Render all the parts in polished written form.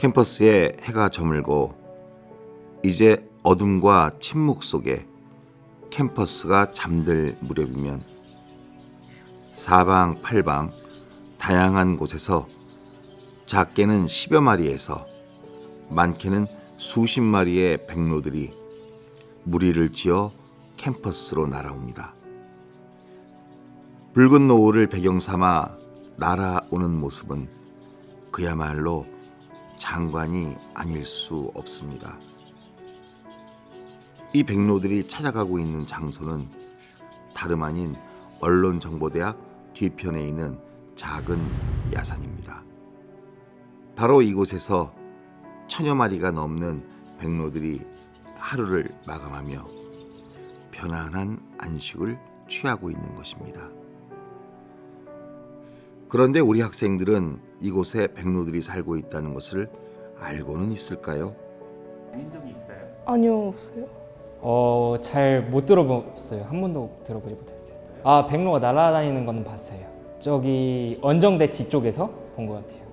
캠퍼스에 해가 저물고 이제 어둠과 침묵 속에 캠퍼스가 잠들 무렵이면 사방팔방 다양한 곳에서 작게는 10여 마리에서 많게는 수십 마리의 백로들이 무리를 지어 캠퍼스로 날아옵니다. 붉은 노을을 배경 삼아 날아오는 모습은 그야말로 장관이 아닐 수 없습니다. 이 백로들이 찾아가고 있는 장소는 다름 아닌 언론정보대학 뒤편에 있는 작은 야산입니다. 바로 이곳에서 1000여 마리가 넘는 백로들이 하루를 마감하며 편안한 안식을 취하고 있는 것입니다. 그런데 우리 학생들은 이곳에 백로들이 살고 있다는 것을 알고는 있을까요? 들린 적이 있어요? 아니요, 없어요. 잘 못 들어봤어요. 한 번도 들어보지 못했어요. 아, 백로가 날아다니는 거는 봤어요. 저기 언정대 뒤쪽에서 본 것 같아요.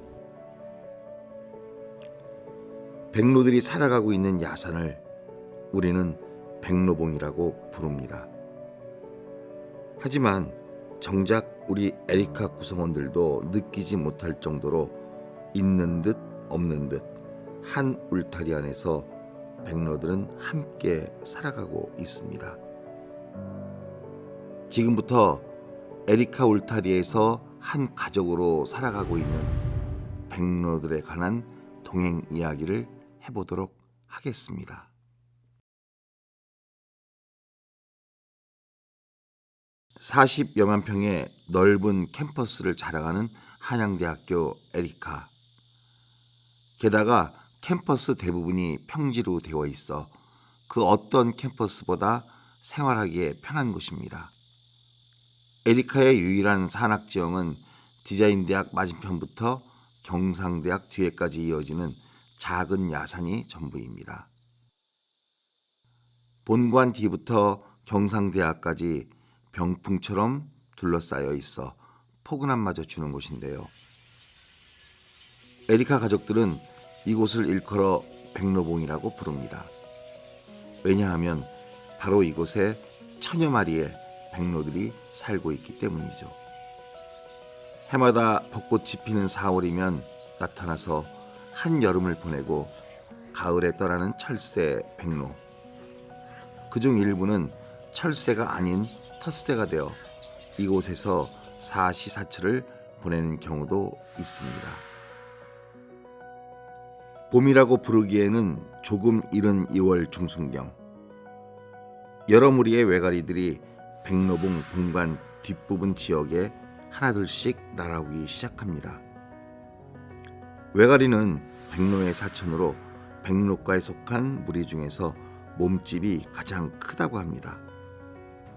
백로들이 살아가고 있는 야산을 우리는 백로봉이라고 부릅니다. 하지만 정작 우리 에리카 구성원들도 느끼지 못할 정도로 있는 듯 없는 듯 한 울타리 안에서 백로들은 함께 살아가고 있습니다. 지금부터 에리카 울타리에서 한 가족으로 살아가고 있는 백로들에 관한 동행 이야기를 해보도록 하겠습니다. (40여만) 평의 넓은 캠퍼스를 자랑하는 한양대학교 에리카. 게다가 캠퍼스 대부분이 평지로 되어 있어 그 어떤 캠퍼스보다 생활하기에 편한 곳입니다. 에리카의 유일한 산악지형은 디자인대학 맞은편부터 경상대학 뒤에까지 이어지는 작은 야산이 전부입니다. 본관 뒤부터 경상대학까지 병풍처럼 둘러싸여 있어 포근함마저 주는 곳인데요. 에리카 가족들은 이곳을 일컬어 백로봉이라고 부릅니다. 왜냐하면 바로 이곳에 1000여 마리의 백로들이 살고 있기 때문이죠. 해마다 벚꽃이 피는 4월이면 나타나서 한여름을 보내고 가을에 떠나는 철새 백로. 그중 일부는 철새가 아닌 텃새가 되어 이곳에서 사시사철을 보내는 경우도 있습니다. 봄이라고 부르기에는 조금 이른 2월 중순경, 여러 무리의 외가리들이 백로봉 본관 뒷부분 지역에 하나둘씩 날아오기 시작합니다. 외가리는 백로의 사촌으로 백로과에 속한 무리 중에서 몸집이 가장 크다고 합니다.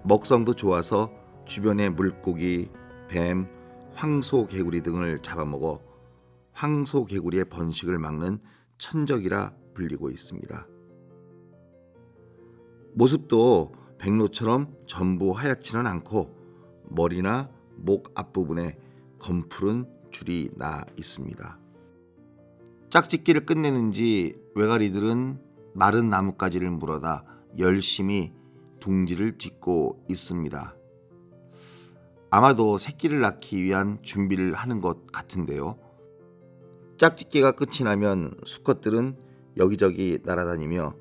먹성도 좋아서 주변의 물고기, 뱀, 황소개구리 등을 잡아먹어 황소개구리의 번식을 막는 천적이라 불리고 있습니다. 모습도 백로처럼 전부 하얗지는 않고 머리나 목 앞부분에 검푸른 줄이 나 있습니다. 짝짓기를 끝내는지 외가리들은 마른 나뭇가지를 물어다 열심히 둥지를 짓고 있습니다. 아마도 새끼를 낳기 위한 준비를 하는 것 같은데요. 짝짓기가 끝이 나면 수컷들은 여기저기 날아다니며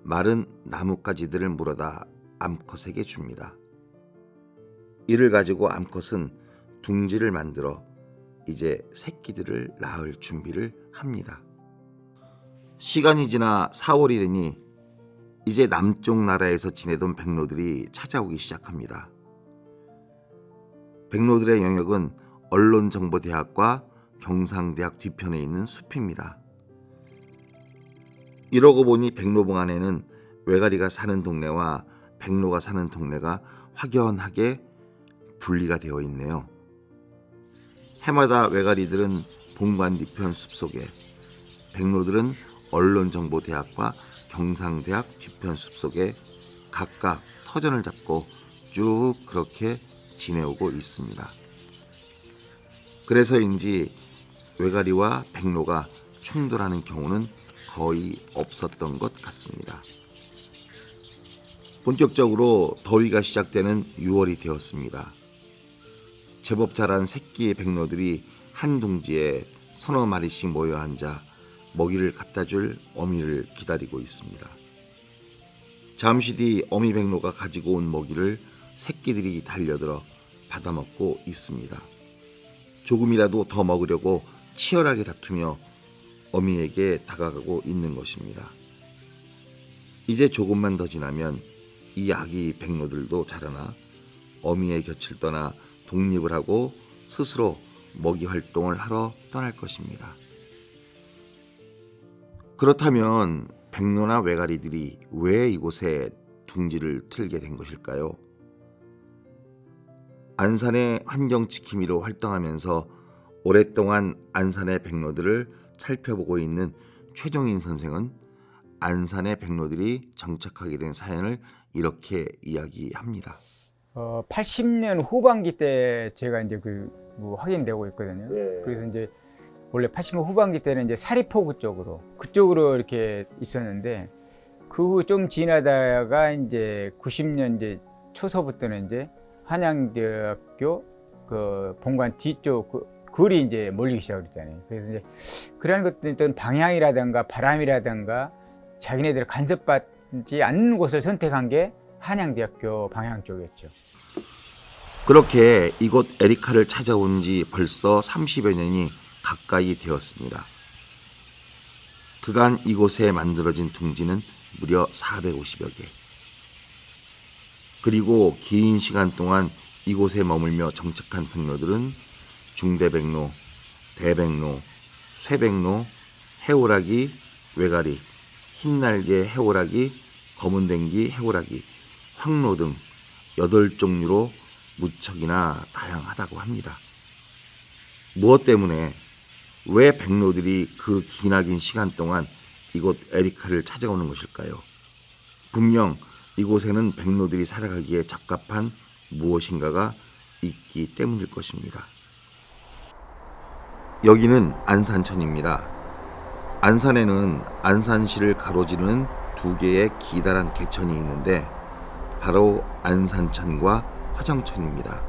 마른 나뭇가지들을 물어다 암컷에게 줍니다. 이를 가지고 암컷은 둥지를 만들어 이제 새끼들을 낳을 준비를 합니다. 시간이 지나 4월이 되니 이제 남쪽 나라에서 지내던 백로들이 찾아오기 시작합니다. 백로들의 영역은 언론정보대학과 경상대학 뒤편에 있는 숲입니다. 이러고 보니 백로봉 안에는 외가리가 사는 동네와 백로가 사는 동네가 확연하게 분리가 되어 있네요. 해마다 외가리들은 본관 뒤편 숲속에, 백로들은 언론정보대학과 경상대학 뒤편 숲속에 각각 터전을 잡고 쭉 그렇게 지내오고 있습니다. 그래서인지 외가리와 백로가 충돌하는 경우는 거의 없었던 것 같습니다. 본격적으로 더위가 시작되는 6월이 되었습니다. 제법 자란 새끼 백로들이 한 둥지에 서너 마리씩 모여 앉아 먹이를 갖다 줄 어미를 기다리고 있습니다. 잠시 뒤 어미 백로가 가지고 온 먹이를 새끼들이 달려들어 받아먹고 있습니다. 조금이라도 더 먹으려고 치열하게 다투며 어미에게 다가가고 있는 것입니다. 이제 조금만 더 지나면 이 아기 백로들도 자라나 어미의 곁을 떠나 독립을 하고 스스로 먹이 활동을 하러 떠날 것입니다. 그렇다면 백로나 외가리들이 왜 이곳에 둥지를 틀게 된 것일까요? 안산의 환경지킴이로 활동하면서 오랫동안 안산의 백로들을 살펴보고 있는 최정인 선생은 안산의 백로들이 정착하게 된 사연을 이렇게 이야기합니다. 80년 후반기 때 제가 이제 확인되고 있거든요. 그래서 이제 원래 80년 후반기 때는 이제 사리포구 그쪽으로 이렇게 있었는데 그 후 좀 지나다가 이제 90년 이제 초서부터는 이제 한양대학교 그 본관 뒤쪽 글이 이제 몰리기 시작했잖아요. 그래서 이제 그러한 것들은 방향이라든가 바람이라든가 자기네들 간섭받지 않는 곳을 선택한 게 한양대학교 방향 쪽이었죠. 그렇게 이곳 에리카를 찾아온 지 벌써 30여 년이 가까이 되었습니다. 그간 이곳에 만들어진 둥지는 무려 450여 개. 그리고 긴 시간 동안 이곳에 머물며 정착한 백로들은 중대백로, 대백로, 쇠백로, 해오라기, 외가리, 흰날개 해오라기, 검은댕기 해오라기, 황로 등 8종류로 무척이나 다양하다고 합니다. 무엇 때문에 왜 백로들이 그 기나긴 시간 동안 이곳 에리카를 찾아오는 것일까요? 분명 이곳에는 백로들이 살아가기에 적합한 무엇인가가 있기 때문일 것입니다. 여기는 안산천입니다. 안산에는 안산시를 가로지르는 2개의 기다란 개천이 있는데 바로 안산천과 화정천입니다.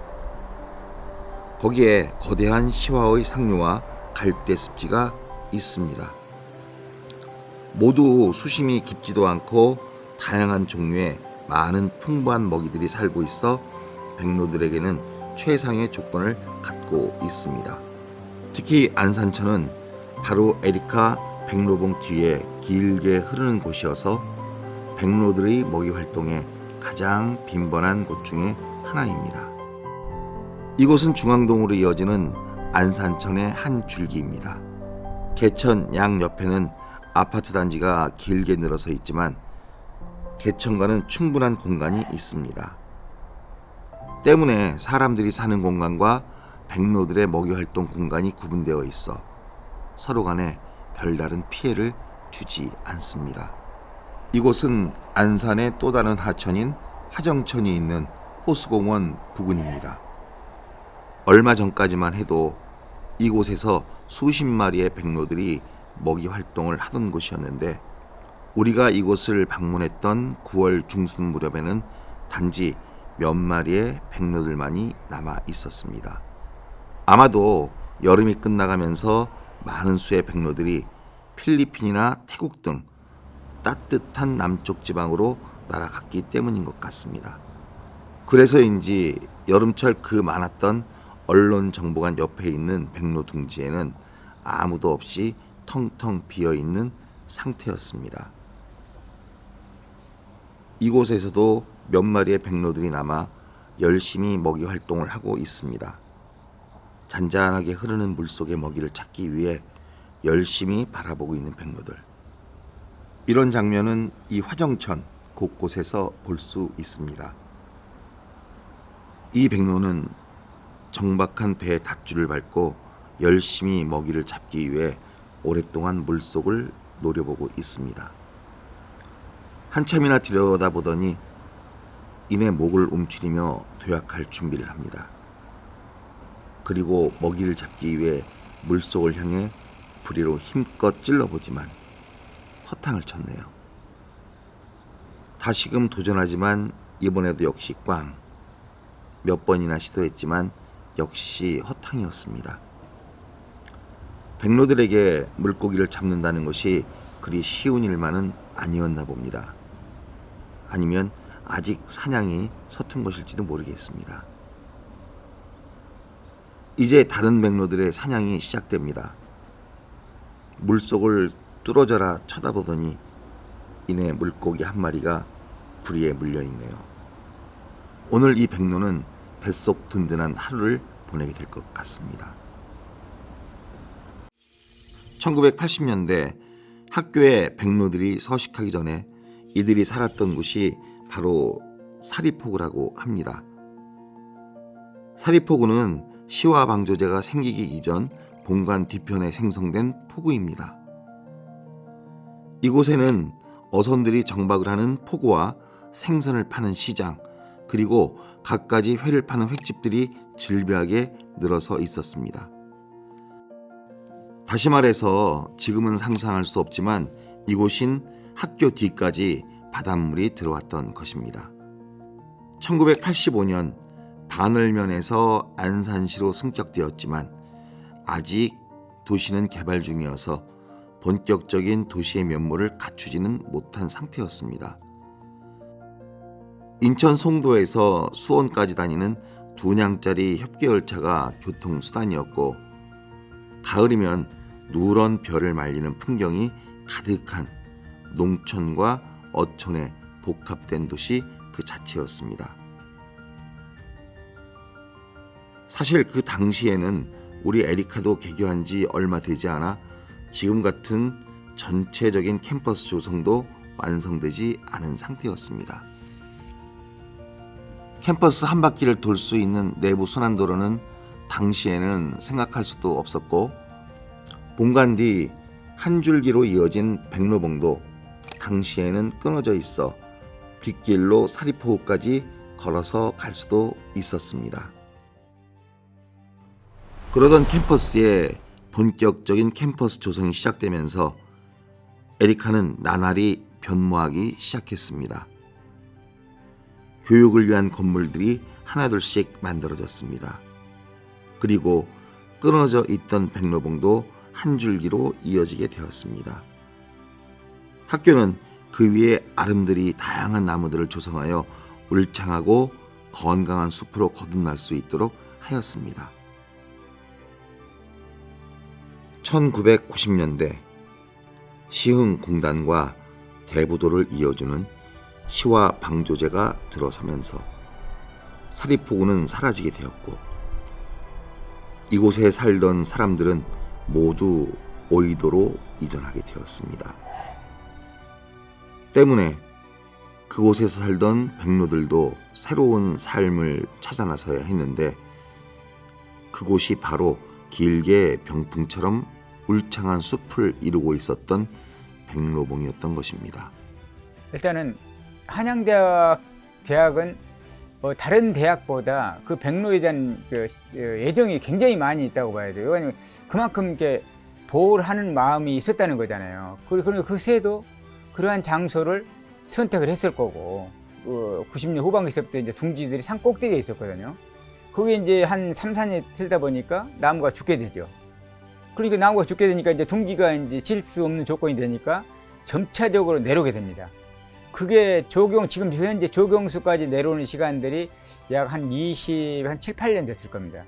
거기에 거대한 시화의 상류와 갈대습지가 있습니다. 모두 수심이 깊지도 않고 다양한 종류의 많은 풍부한 먹이들이 살고 있어 백로들에게는 최상의 조건을 갖고 있습니다. 특히 안산천은 바로 에리카 백로봉 뒤에 길게 흐르는 곳이어서 백로들의 먹이 활동에 가장 빈번한 곳 중에 하나입니다. 이곳은 중앙동으로 이어지는 안산천의 한 줄기입니다. 개천 양옆에는 아파트 단지가 길게 늘어서 있지만 개천과는 충분한 공간이 있습니다. 때문에 사람들이 사는 공간과 백로들의 먹이 활동 공간이 구분되어 있어 서로 간에 별다른 피해를 주지 않습니다. 이곳은 안산의 또 다른 하천인 화정천이 있는 호수공원 부근입니다. 얼마 전까지만 해도 이곳에서 수십 마리의 백로들이 먹이 활동을 하던 곳이었는데 우리가 이곳을 방문했던 9월 중순 무렵에는 단지 몇 마리의 백로들만이 남아 있었습니다. 아마도 여름이 끝나가면서 많은 수의 백로들이 필리핀이나 태국 등 따뜻한 남쪽 지방으로 날아갔기 때문인 것 같습니다. 그래서인지 여름철 그 많았던 언론 정보관 옆에 있는 백로 둥지에는 아무도 없이 텅텅 비어있는 상태였습니다. 이곳에서도 몇 마리의 백로들이 남아 열심히 먹이 활동을 하고 있습니다. 잔잔하게 흐르는 물속의 먹이를 찾기 위해 열심히 바라보고 있는 백로들. 이런 장면은 이 화정천 곳곳에서 볼 수 있습니다. 이 백로는 정박한 배의 닷줄을 밟고 열심히 먹이를 잡기 위해 오랫동안 물속을 노려보고 있습니다. 한참이나 들여다보더니 이내 목을 움츠리며 도약할 준비를 합니다. 그리고 먹이를 잡기 위해 물속을 향해 부리로 힘껏 찔러보지만 허탕을 쳤네요. 다시금 도전하지만 이번에도 역시 꽝. 몇 번이나 시도했지만 역시 허탕이었습니다. 백로들에게 물고기를 잡는다는 것이 그리 쉬운 일만은 아니었나 봅니다. 아니면 아직 사냥이 서툰 것일지도 모르겠습니다. 이제 다른 백로들의 사냥이 시작됩니다. 물속을 뚫어져라 쳐다보더니 이내 물고기 한 마리가 부리에 물려있네요. 오늘 이 백로는 뱃속 든든한 하루를 보내게 될 것 같습니다. 1980년대 학교에 백로들이 서식하기 전에 이들이 살았던 곳이 바로 사리포구라고 합니다. 사리포구는 시와 방조제가 생기기 이전 본관 뒤편에 생성된 포구입니다. 이곳에는 어선들이 정박을 하는 포구와 생선을 파는 시장, 그리고 갖가지 회를 파는 횟집들이 질비하게 늘어서 있었습니다. 다시 말해서 지금은 상상할 수 없지만 이곳인 학교 뒤까지 바닷물이 들어왔던 것입니다. 1985년 반을면에서 안산시로 승격되었지만 아직 도시는 개발 중이어서 본격적인 도시의 면모를 갖추지는 못한 상태였습니다. 인천 송도에서 수원까지 다니는 2냥짜리 협계열차가 교통수단이었고 가을이면 누런 별을 말리는 풍경이 가득한 농촌과 어촌의 복합된 도시 그 자체였습니다. 사실 그 당시에는 우리 에리카도 개교한 지 얼마 되지 않아 지금 같은 전체적인 캠퍼스 조성도 완성되지 않은 상태였습니다. 캠퍼스 한 바퀴를 돌 수 있는 내부 순환도로는 당시에는 생각할 수도 없었고 본관 뒤 한 줄기로 이어진 백로봉도 당시에는 끊어져 있어 빗길로 사리포구까지 걸어서 갈 수도 있었습니다. 그러던 캠퍼스에 본격적인 캠퍼스 조성이 시작되면서 에리카는 나날이 변모하기 시작했습니다. 교육을 위한 건물들이 하나둘씩 만들어졌습니다. 그리고 끊어져 있던 백로봉도 한 줄기로 이어지게 되었습니다. 학교는 그 위에 아름드리 다양한 나무들을 조성하여 울창하고 건강한 숲으로 거듭날 수 있도록 하였습니다. 1990년대 시흥공단과 대부도를 이어주는 시와 방조제가 들어서면서 사리포구는 사라지게 되었고 이곳에 살던 사람들은 모두 오이도로 이전하게 되었습니다. 때문에 그곳에서 살던 백로들도 새로운 삶을 찾아 나서야 했는데 그곳이 바로 길게 병풍처럼 울창한 숲을 이루고 있었던 백로봉이었던 것입니다. 일단은 한양대학은 다른 대학보다 그 백로에 대한 애정이 굉장히 많이 있다고 봐야 돼요. 왜냐면 그만큼 이렇게 보호를 하는 마음이 있었다는 거잖아요. 그리고 그 새도 그러한 장소를 선택을 했을 거고 90년 후반기서부터 이제 둥지들이 산 꼭대기에 있었거든요. 거기 이제 한 3, 4년 살다 보니까 나무가 죽게 되죠. 그러니까 나무가 죽게 되니까 이제 둥지가 이제 질 수 없는 조건이 되니까 점차적으로 내려오게 됩니다. 그게 지금 현재 조경수까지 내려오는 시간들이 약 한 7, 8년 됐을 겁니다.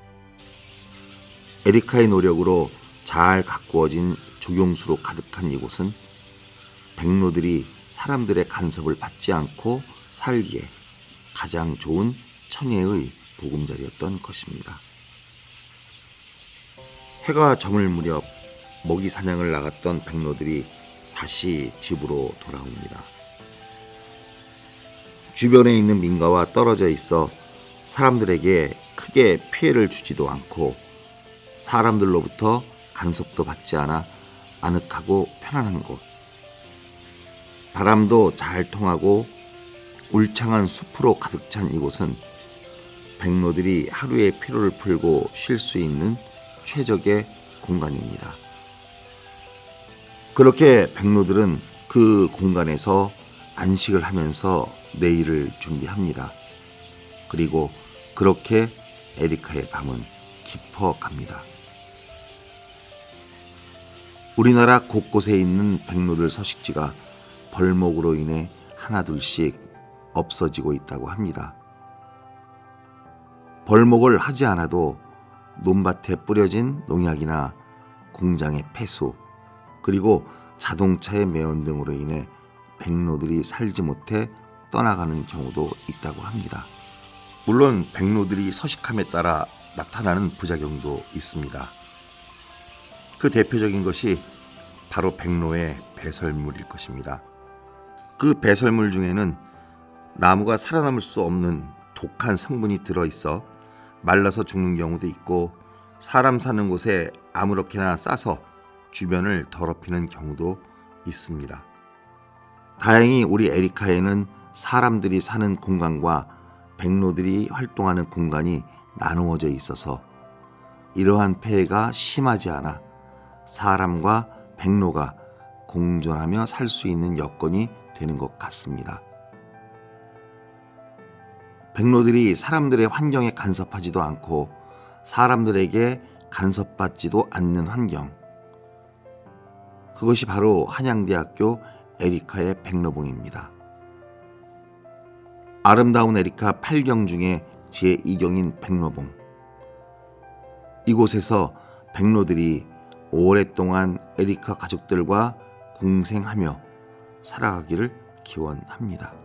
에리카의 노력으로 잘 가꾸어진 조경수로 가득한 이곳은 백로들이 사람들의 간섭을 받지 않고 살기에 가장 좋은 천혜의 보금자리였던 것입니다. 해가 저물 무렵 먹이 사냥을 나갔던 백로들이 다시 집으로 돌아옵니다. 주변에 있는 민가와 떨어져 있어 사람들에게 크게 피해를 주지도 않고 사람들로부터 간섭도 받지 않아 아늑하고 편안한 곳. 바람도 잘 통하고 울창한 숲으로 가득 찬 이곳은 백로들이 하루의 피로를 풀고 쉴 수 있는 최적의 공간입니다. 그렇게 백로들은 그 공간에서 안식을 하면서 내일을 준비합니다. 그리고 그렇게 에리카의 밤은 깊어갑니다. 우리나라 곳곳에 있는 백로들 서식지가 벌목으로 인해 하나둘씩 없어지고 있다고 합니다. 벌목을 하지 않아도 논밭에 뿌려진 농약이나 공장의 폐수, 그리고 자동차의 매연 등으로 인해 백로들이 살지 못해 떠나가는 경우도 있다고 합니다. 물론 백로들이 서식함에 따라 나타나는 부작용도 있습니다. 그 대표적인 것이 바로 백로의 배설물일 것입니다. 그 배설물 중에는 나무가 살아남을 수 없는 독한 성분이 들어있어 말라서 죽는 경우도 있고, 사람 사는 곳에 아무렇게나 싸서 주변을 더럽히는 경우도 있습니다. 다행히 우리 에리카에는 사람들이 사는 공간과 백로들이 활동하는 공간이 나누어져 있어서 이러한 폐해가 심하지 않아 사람과 백로가 공존하며 살 수 있는 여건이 되는 것 같습니다. 백로들이 사람들의 환경에 간섭하지도 않고 사람들에게 간섭받지도 않는 환경, 그것이 바로 한양대학교 에리카의 백로봉입니다. 아름다운 에리카 8경 중에 제2경인 백로봉. 이곳에서 백로들이 오랫동안 에리카 가족들과 공생하며 살아가기를 기원합니다.